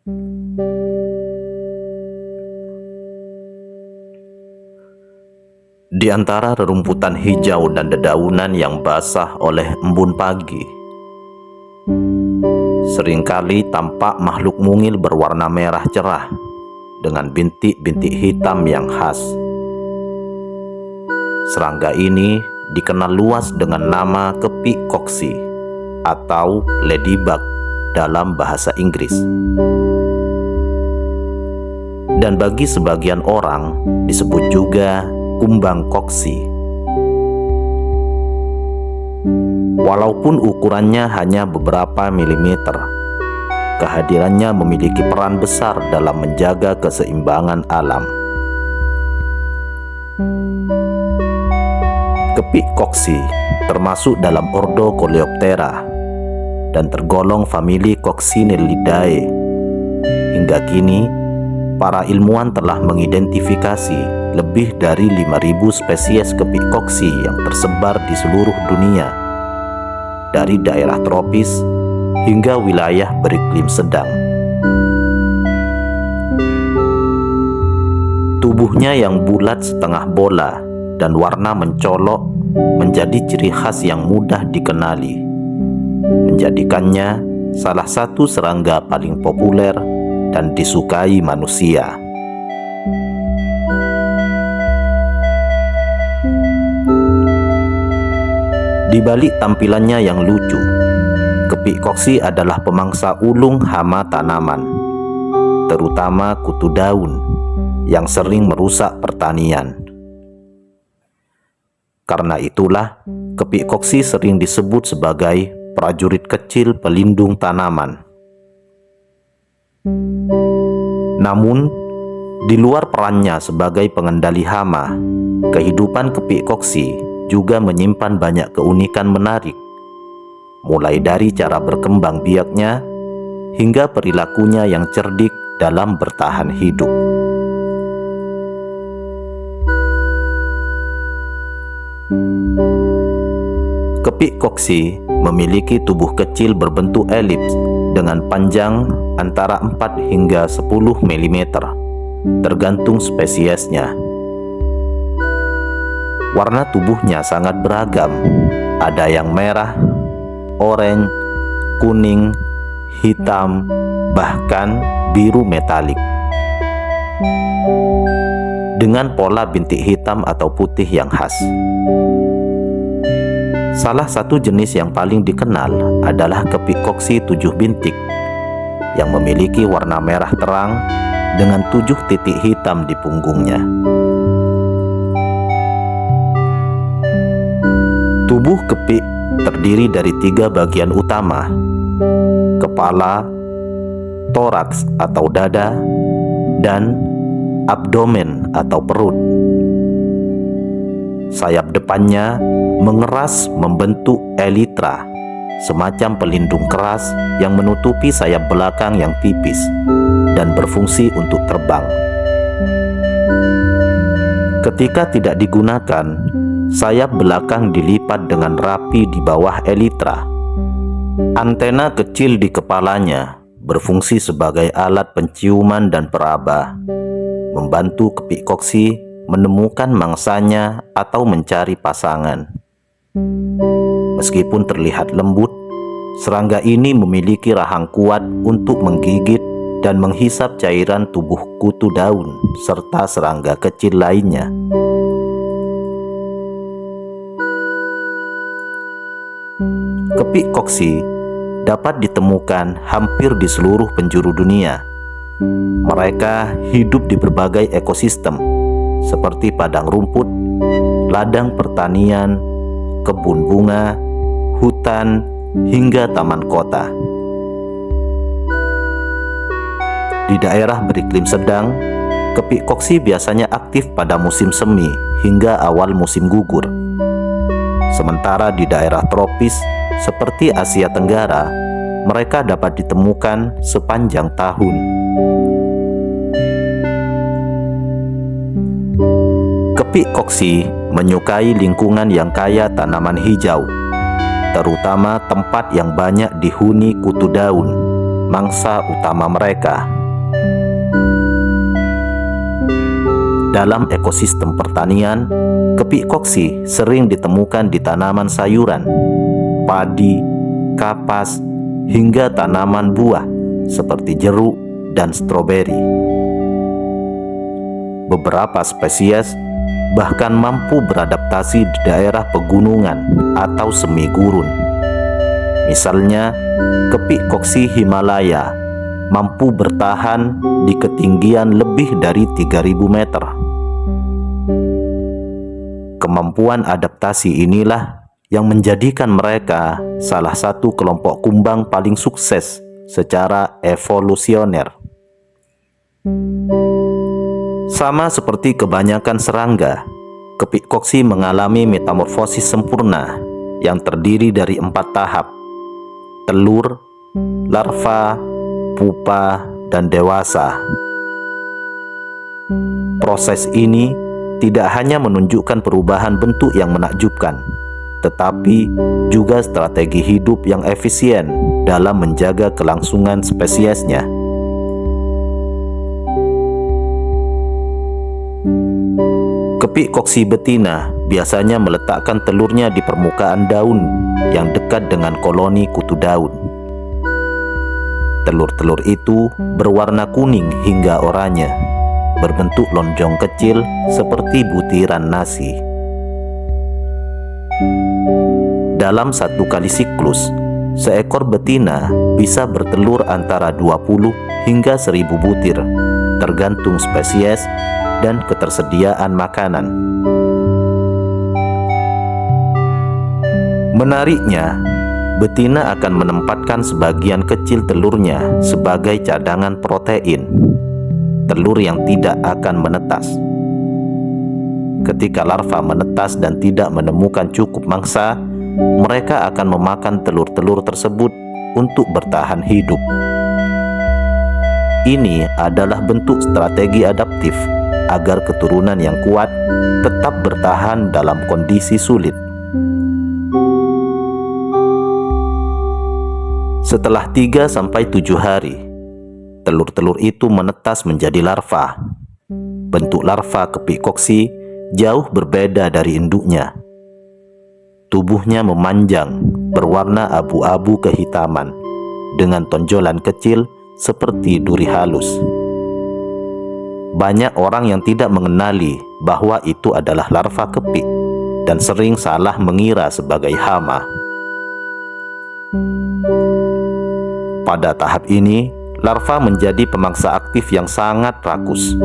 Di antara rerumputan hijau dan dedaunan yang basah oleh embun pagi, seringkali tampak makhluk mungil berwarna merah cerah dengan bintik-bintik hitam yang khas. Serangga ini dikenal luas dengan nama kepik koksi atau ladybug dalam bahasa Inggris. Dan bagi sebagian orang disebut juga kumbang koksi. Walaupun ukurannya hanya beberapa milimeter, kehadirannya memiliki peran besar dalam menjaga keseimbangan alam. Kepik koksi termasuk dalam ordo Coleoptera dan tergolong famili Coccinellidae. Hingga kini, para ilmuwan telah mengidentifikasi lebih dari 5.000 spesies kepik koksi yang tersebar di seluruh dunia, dari daerah tropis hingga wilayah beriklim sedang. Tubuhnya yang bulat setengah bola dan warna mencolok menjadi ciri khas yang mudah dikenali, menjadikannya salah satu serangga paling populer dan disukai manusia. Di balik tampilannya yang lucu, kepik koksi adalah pemangsa ulung hama tanaman, terutama kutu daun yang sering merusak pertanian. Karena itulah, kepik koksi sering disebut sebagai prajurit kecil pelindung tanaman. Namun, di luar perannya sebagai pengendali hama, kehidupan kepik koksi juga menyimpan banyak keunikan menarik, mulai dari cara berkembang biaknya hingga perilakunya yang cerdik dalam bertahan hidup. Kepik koksi memiliki tubuh kecil berbentuk elips dengan panjang antara 4 hingga 10 mm, tergantung spesiesnya. Warna tubuhnya sangat beragam, ada yang merah, oranye, kuning, hitam, bahkan biru metalik. Dengan pola bintik hitam atau putih yang khas. Salah satu jenis yang paling dikenal adalah kepik koksi 7 bintik yang memiliki warna merah terang dengan 7 titik hitam di punggungnya. Tubuh kepik terdiri dari 3 bagian utama: kepala, toraks atau dada, dan abdomen atau perut. Sayap depannya mengeras membentuk elytra, semacam pelindung keras yang menutupi sayap belakang yang tipis dan berfungsi untuk terbang. Ketika tidak digunakan, sayap belakang dilipat dengan rapi di bawah elytra. Antena kecil di kepalanya berfungsi sebagai alat penciuman dan peraba, membantu kepik koksi menemukan mangsanya atau mencari pasangan. Meskipun terlihat lembut, serangga ini memiliki rahang kuat untuk menggigit dan menghisap cairan tubuh kutu daun serta serangga kecil lainnya. Kepik koksi dapat ditemukan hampir di seluruh penjuru dunia. Mereka hidup di berbagai ekosistem seperti padang rumput, ladang pertanian, kebun bunga, hutan, hingga taman kota. Di daerah beriklim sedang, kepik koksi biasanya aktif pada musim semi hingga awal musim gugur. Sementara di daerah tropis seperti Asia Tenggara, mereka dapat ditemukan sepanjang tahun. Kepik koksi menyukai lingkungan yang kaya tanaman hijau, terutama tempat yang banyak dihuni kutu daun, mangsa utama mereka. Dalam ekosistem pertanian, kepik koksi sering ditemukan di tanaman sayuran, padi, kapas, hingga tanaman buah seperti jeruk dan stroberi. Beberapa spesies bahkan mampu beradaptasi di daerah pegunungan atau semi gurun. Misalnya, kepik koksi Himalaya mampu bertahan di ketinggian lebih dari 3000 meter. Kemampuan adaptasi inilah yang menjadikan mereka salah satu kelompok kumbang paling sukses secara evolusioner. Sama seperti kebanyakan serangga, kepik koksi mengalami metamorfosis sempurna yang terdiri dari 4 tahap: telur, larva, pupa, dan dewasa. Proses ini tidak hanya menunjukkan perubahan bentuk yang menakjubkan, tetapi juga strategi hidup yang efisien dalam menjaga kelangsungan spesiesnya. Kepik koksi betina biasanya meletakkan telurnya di permukaan daun yang dekat dengan koloni kutu daun. Telur-telur itu berwarna kuning hingga oranye, berbentuk lonjong kecil seperti butiran nasi. Dalam satu kali siklus, seekor betina bisa bertelur antara 20 hingga 1000 butir, tergantung spesies dan ketersediaan makanan. Menariknya, betina akan menempatkan sebagian kecil telurnya sebagai cadangan protein, telur yang tidak akan menetas. Ketika larva menetas dan tidak menemukan cukup mangsa, mereka akan memakan telur-telur tersebut untuk bertahan hidup. Ini adalah bentuk strategi adaptif agar keturunan yang kuat tetap bertahan dalam kondisi sulit. Setelah 3-7 hari, telur-telur itu menetas menjadi larva. Bentuk larva kepik koksi jauh berbeda dari induknya. Tubuhnya memanjang, berwarna abu-abu kehitaman, dengan tonjolan kecil seperti duri halus. Banyak orang yang tidak mengenali bahwa itu adalah larva kepik dan sering salah mengira sebagai hama. Pada tahap ini, larva menjadi pemangsa aktif yang sangat rakus.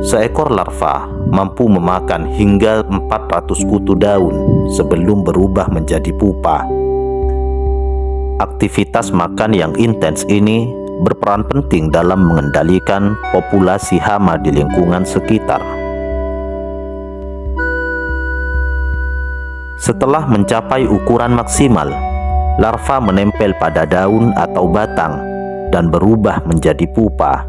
Seekor larva mampu memakan hingga 400 kutu daun sebelum berubah menjadi pupa. Aktivitas makan yang intens ini berperan penting dalam mengendalikan populasi hama di lingkungan sekitar. Setelah mencapai ukuran maksimal, larva menempel pada daun atau batang dan berubah menjadi pupa.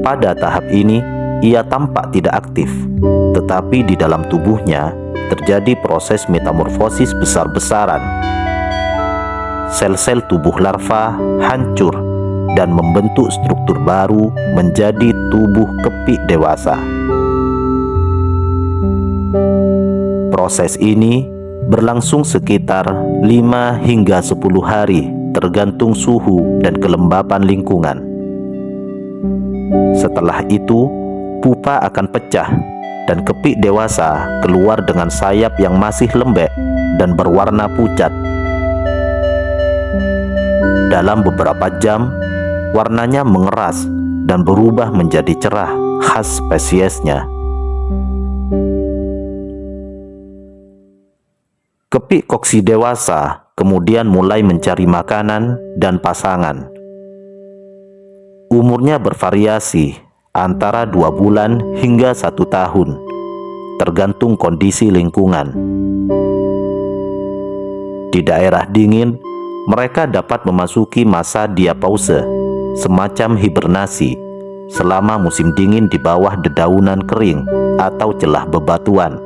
Pada tahap ini, ia tampak tidak aktif, tetapi di dalam tubuhnya terjadi proses metamorfosis besar-besaran. Sel-sel tubuh larva hancur dan membentuk struktur baru menjadi tubuh kepik dewasa. Proses ini berlangsung sekitar 5 hingga 10 hari tergantung suhu dan kelembapan lingkungan. Setelah itu, pupa akan pecah dan kepik dewasa keluar dengan sayap yang masih lembek dan berwarna pucat. Dalam beberapa jam, warnanya mengeras dan berubah menjadi cerah khas spesiesnya. Kepik koksi dewasa kemudian mulai mencari makanan dan pasangan. Umurnya bervariasi antara 2 bulan hingga 1 tahun, tergantung kondisi lingkungan. Di daerah dingin, mereka dapat memasuki masa diapause, semacam hibernasi, selama musim dingin di bawah dedaunan kering atau celah bebatuan,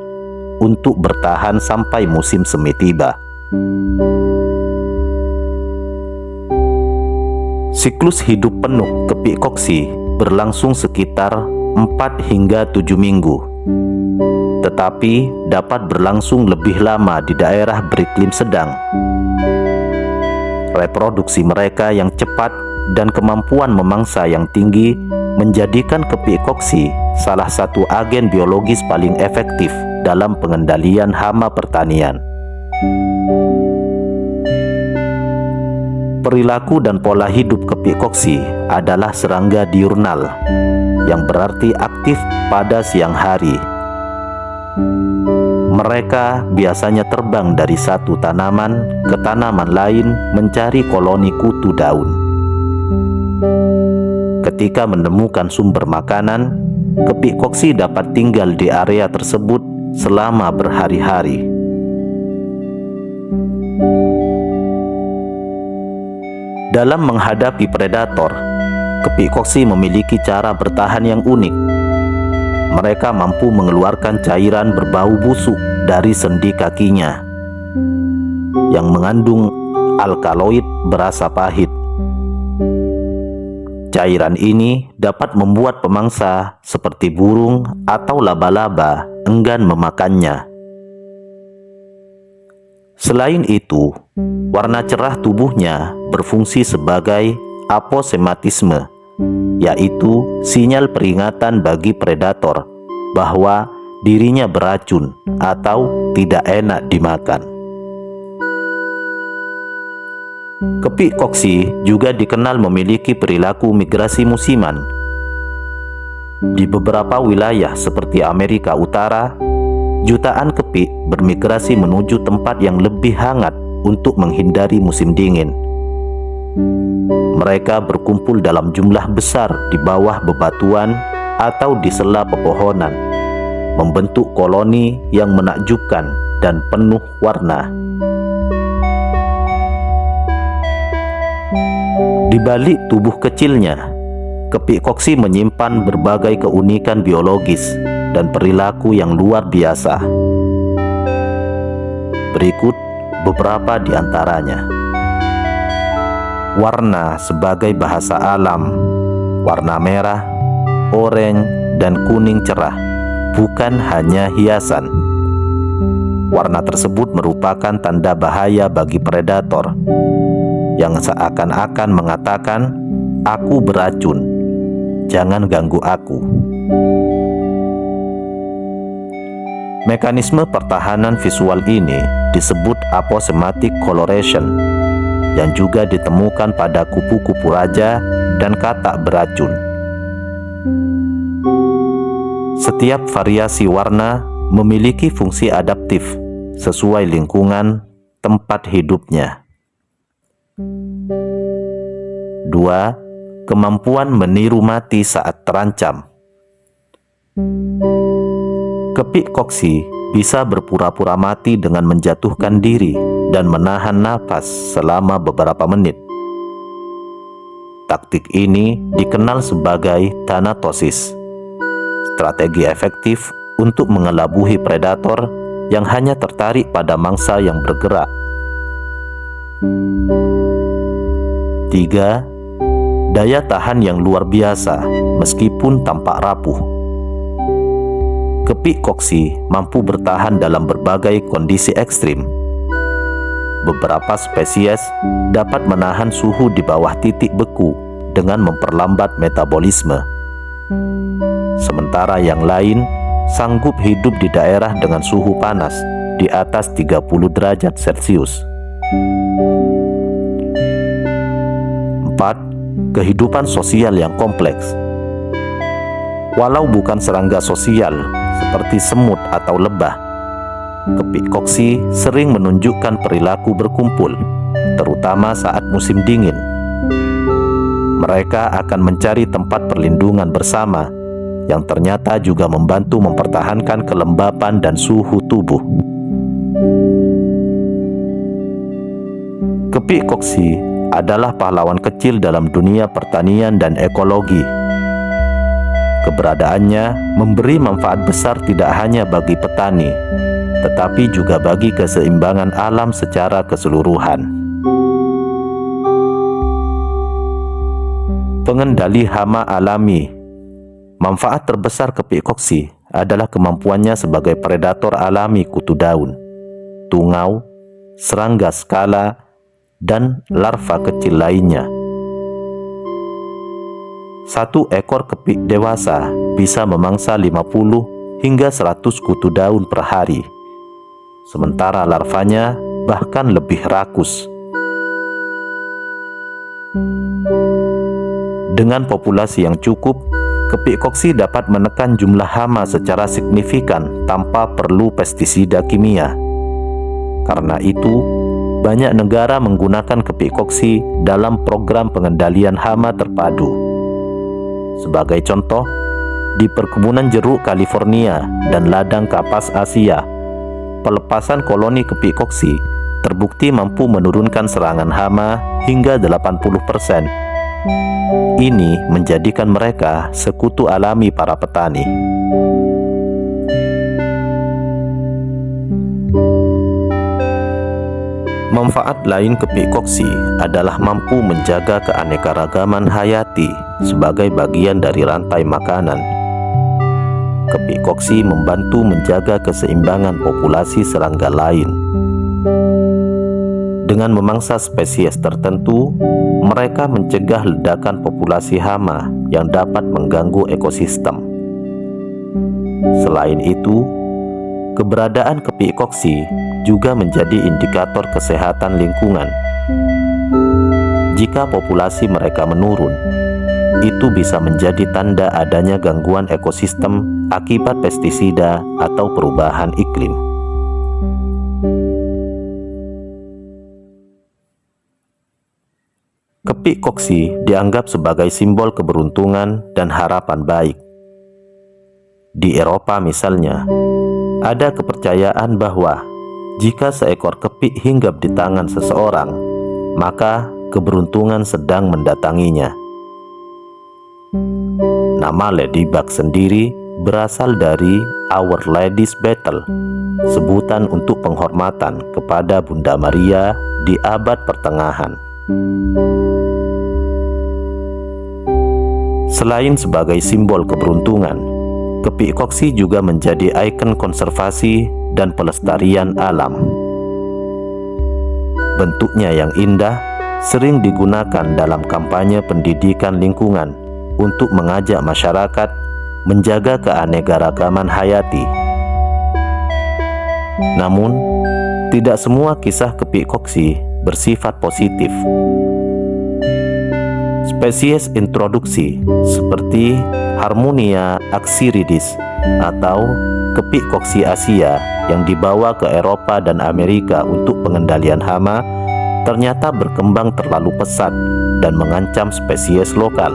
untuk bertahan sampai musim semi tiba. Siklus hidup penuh kepik koksi berlangsung sekitar 4 hingga 7 minggu, tetapi dapat berlangsung lebih lama di daerah beriklim sedang. Reproduksi mereka yang cepat dan kemampuan memangsa yang tinggi menjadikan kepik koksi salah satu agen biologis paling efektif dalam pengendalian hama pertanian. Perilaku dan pola hidup kepik koksi adalah serangga diurnal, yang berarti aktif pada siang hari. Mereka biasanya terbang dari satu tanaman ke tanaman lain mencari koloni kutu daun. Ketika menemukan sumber makanan, kepik koksi dapat tinggal di area tersebut selama berhari-hari. Dalam menghadapi predator, kepik koksi memiliki cara bertahan yang unik. Mereka mampu mengeluarkan cairan berbau busuk dari sendi kakinya yang mengandung alkaloid berasa pahit. Cairan ini dapat membuat pemangsa seperti burung atau laba-laba enggan memakannya. Selain itu, warna cerah tubuhnya berfungsi sebagai aposematisme, yaitu sinyal peringatan bagi predator bahwa dirinya beracun atau tidak enak dimakan. Kepik koksi juga dikenal memiliki perilaku migrasi musiman. Di beberapa wilayah seperti Amerika Utara, jutaan kepik bermigrasi menuju tempat yang lebih hangat untuk menghindari musim dingin. Mereka berkumpul dalam jumlah besar di bawah bebatuan atau di sela pepohonan, membentuk koloni yang menakjubkan dan penuh warna. Di balik tubuh kecilnya, kepik koksi menyimpan berbagai keunikan biologis dan perilaku yang luar biasa. Berikut beberapa di antaranya. Warna sebagai bahasa alam. Warna merah, oranye, dan kuning cerah bukan hanya hiasan. Warna tersebut merupakan tanda bahaya bagi predator yang seakan-akan mengatakan, "Aku beracun, jangan ganggu aku." Mekanisme pertahanan visual ini disebut aposematic coloration, yang juga ditemukan pada kupu-kupu raja dan katak beracun. Setiap variasi warna memiliki fungsi adaptif sesuai lingkungan tempat hidupnya. 2. Kemampuan meniru mati saat terancam. Kepik koksi bisa berpura-pura mati dengan menjatuhkan diri dan menahan napas selama beberapa menit. Taktik ini dikenal sebagai thanatosis, strategi efektif untuk mengelabuhi predator yang hanya tertarik pada mangsa yang bergerak. 3. Daya tahan yang luar biasa meskipun tampak rapuh. Kepik koksi mampu bertahan dalam berbagai kondisi ekstrim. Beberapa spesies dapat menahan suhu di bawah titik beku dengan memperlambat metabolisme. Sementara yang lain sanggup hidup di daerah dengan suhu panas di atas 30 derajat Celcius. 4. Kehidupan sosial yang kompleks. Walau bukan serangga sosial seperti semut atau lebah, kepik koksi sering menunjukkan perilaku berkumpul, terutama saat musim dingin. Mereka akan mencari tempat perlindungan bersama, yang ternyata juga membantu mempertahankan kelembapan dan suhu tubuh. Kepik koksi adalah pahlawan kecil dalam dunia pertanian dan ekologi. Keberadaannya memberi manfaat besar tidak hanya bagi petani, tetapi juga bagi keseimbangan alam secara keseluruhan. Pengendali hama alami. Manfaat terbesar kepik koksi adalah kemampuannya sebagai predator alami kutu daun, tungau, serangga skala, dan larva kecil lainnya. Satu ekor kepik dewasa bisa memangsa 50 hingga 100 kutu daun per hari, sementara larvanya bahkan lebih rakus. Dengan populasi yang cukup, kepik koksi dapat menekan jumlah hama secara signifikan tanpa perlu pestisida kimia. Karena itu, banyak negara menggunakan kepik koksi dalam program pengendalian hama terpadu. Sebagai contoh, di perkebunan jeruk California dan ladang kapas Asia, pelepasan koloni kepik koksi terbukti mampu menurunkan serangan hama hingga 80%. Ini menjadikan mereka sekutu alami para petani. Manfaat lain kepik koksi adalah mampu menjaga keanekaragaman hayati sebagai bagian dari rantai makanan. Kepik koksi membantu menjaga keseimbangan populasi serangga lain. Dengan memangsa spesies tertentu, mereka mencegah ledakan populasi hama yang dapat mengganggu ekosistem. Selain itu, keberadaan kepik koksi juga menjadi indikator kesehatan lingkungan. Jika populasi mereka menurun, itu bisa menjadi tanda adanya gangguan ekosistem akibat pestisida atau perubahan iklim. Kepik koksi dianggap sebagai simbol keberuntungan dan harapan baik. Di Eropa misalnya, ada kepercayaan bahwa jika seekor kepik hinggap di tangan seseorang, maka keberuntungan sedang mendatanginya. Nama Ladybug sendiri berasal dari Our Lady's Battle, sebutan untuk penghormatan kepada Bunda Maria di abad pertengahan. Selain sebagai simbol keberuntungan, kepik koksi juga menjadi ikon konservasi dan pelestarian alam. Bentuknya yang indah sering digunakan dalam kampanye pendidikan lingkungan untuk mengajak masyarakat menjaga keanekaragaman hayati. Namun, tidak semua kisah kepik koksi bersifat positif. Spesies introduksi seperti Harmonia axyridis atau kepik koksi Asia yang dibawa ke Eropa dan Amerika untuk pengendalian hama ternyata berkembang terlalu pesat dan mengancam spesies lokal.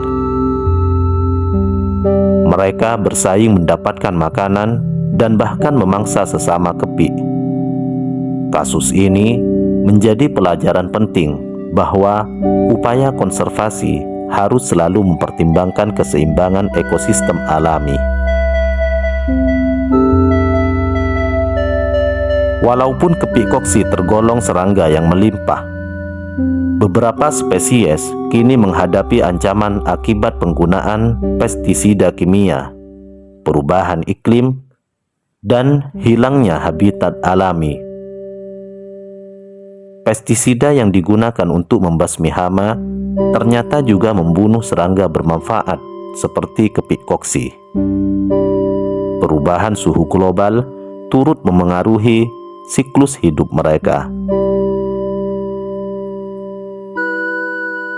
Mereka bersaing mendapatkan makanan dan bahkan memangsa sesama kepik. Kasus ini menjadi pelajaran penting bahwa upaya konservasi harus selalu mempertimbangkan keseimbangan ekosistem alami. Walaupun kepik koksi tergolong serangga yang melimpah, beberapa spesies kini menghadapi ancaman akibat penggunaan pestisida kimia, perubahan iklim, dan hilangnya habitat alami. Pestisida yang digunakan untuk membasmi hama ternyata juga membunuh serangga bermanfaat seperti kepik koksi. Perubahan suhu global turut memengaruhi siklus hidup mereka.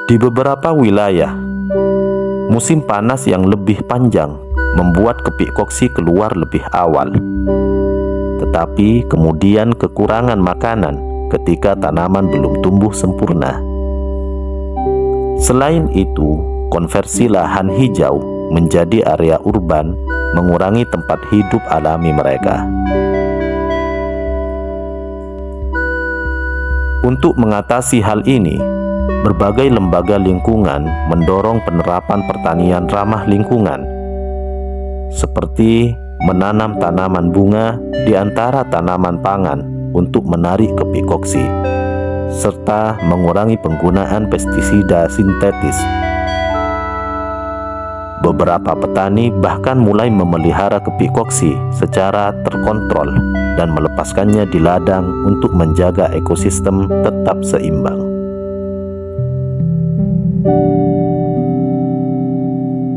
Di beberapa wilayah, musim panas yang lebih panjang membuat kepik koksi keluar lebih awal. Tetapi kemudian kekurangan makanan ketika tanaman belum tumbuh sempurna. Selain itu, konversi lahan hijau menjadi area urban mengurangi tempat hidup alami mereka. Untuk mengatasi hal ini, berbagai lembaga lingkungan mendorong penerapan pertanian ramah lingkungan, seperti menanam tanaman bunga di antara tanaman pangan untuk menarik kepik koksi, serta mengurangi penggunaan pestisida sintetis. beberapa petani bahkan mulai memelihara kepik koksi secara terkontrol dan melepaskannya di ladang untuk menjaga ekosistem tetap seimbang.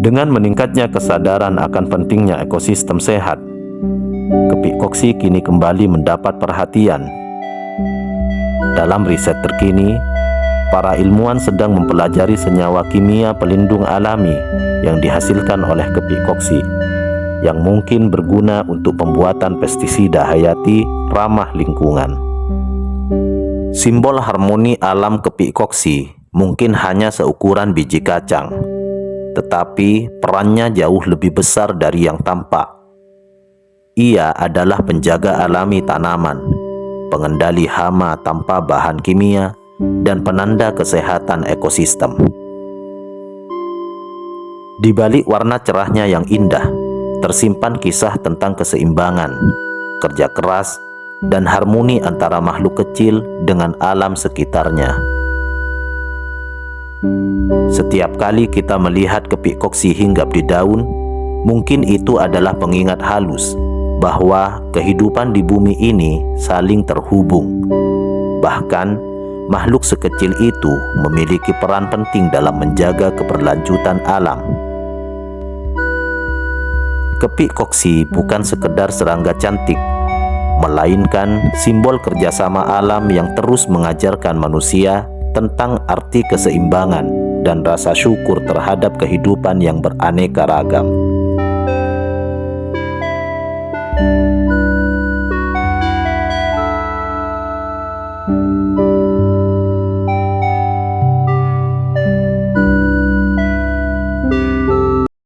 Dengan meningkatnya kesadaran akan pentingnya ekosistem sehat, kepik koksi kini kembali mendapat perhatian. Dalam riset terkini, para ilmuwan sedang mempelajari senyawa kimia pelindung alami yang dihasilkan oleh kepik koksi, yang mungkin berguna untuk pembuatan pestisida hayati ramah lingkungan. Simbol harmoni alam kepik koksi mungkin hanya seukuran biji kacang, tetapi perannya jauh lebih besar dari yang tampak. Ia adalah penjaga alami tanaman, pengendali hama tanpa bahan kimia, dan penanda kesehatan ekosistem. Di balik warna cerahnya yang indah, tersimpan kisah tentang keseimbangan, kerja keras, dan harmoni antara makhluk kecil dengan alam sekitarnya. Setiap kali kita melihat kepik koksi hinggap di daun, mungkin itu adalah pengingat halus bahwa kehidupan di bumi ini saling terhubung. Bahkan, makhluk sekecil itu memiliki peran penting dalam menjaga keberlanjutan alam. Kepik koksi bukan sekedar serangga cantik, melainkan simbol kerjasama alam yang terus mengajarkan manusia tentang arti keseimbangan dan rasa syukur terhadap kehidupan yang beraneka ragam.